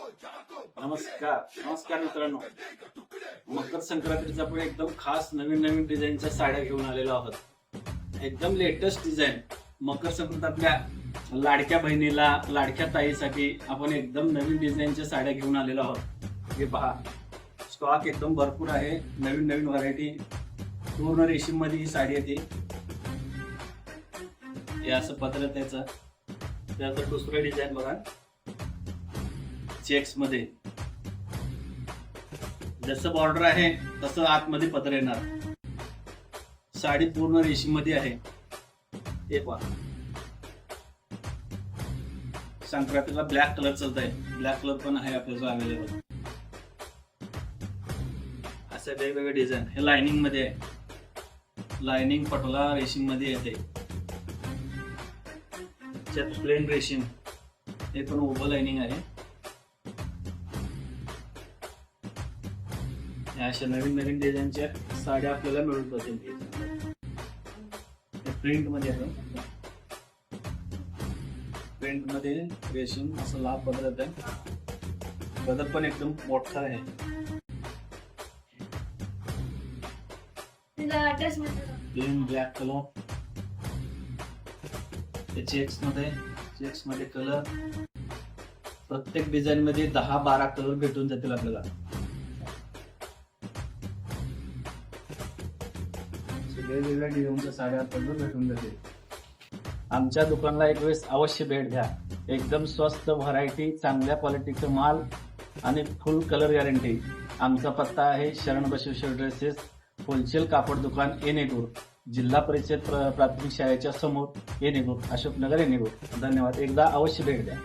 नमस्कार मित्रांनो, मकर संक्रांतीचा आपण एकदम खास नवीन डिझाईनच्या साड्या घेऊन आलेलो आहोत. एकदम लेटेस्ट डिझाईन. मकर संक्रांत आपल्या लाडक्या बहिणीला, लाडक्या ताईसाठी आपण एकदम नवीन डिझाईनच्या साड्या घेऊन आलेलो आहोत. हे पहा, स्टॉक एकदम भरपूर आहे. नवीन व्हरायटी, पूर्ण रेशीम मध्ये ही साडी येते. हे असं पत्र त्याचं. त्यानंतर दुसरं डिझाईन बघा, चेक्स मध्ये. जसं बॉर्डर आहे तसं आतमध्ये पत्र येणार. साडी पूर्ण रेशीम मध्ये आहे. हे पहा, संक्रांतीला ब्लॅक कलर चालत आहे. ब्लॅक कलर पण आहे आपल्याला अवेलेबल. असे वेगवेगळे डिझाईन. हे लाइनिंग मध्ये आहे. लाइनिंग पटोला रेशीम मध्ये येते. प्लेन रेशीम. हे पण ओव्हल लाइनिंग आहे. अशा नवीन डिझाईनच्या साड्या आपल्याला मिळून जातील. प्रिंट मध्ये आहे. प्रिंट मध्ये रेशीम असं लाभ बदलत आहे. बदल पण एकदम मोठा आहे. Plain black colour. चेक्स मध्ये कलर. प्रत्येक डिझाईन मध्ये 10-12 कलर भेटून जातील आपल्याला. वेगवेगळ्या डिझाईनच्या साड्या आपल्याला भेटून जातील. आमच्या दुकानाला एक वेळेस अवश्य भेट द्या. एकदम स्वस्त व्हरायटी, चांगल्या क्वालिटीचा माल आणि फुल कलर गॅरंटी. आमचा पत्ता आहे शरण बसवेश्वर ड्रेसेस, होलसेल कापड दुकान, येणेगूर, जिल्हा परिषद प्राथमिक शाळेच्या समोर, येणेगूर, अशोकनगर, येणेगूर. धन्यवाद. एकदा अवश्य भेट द्या.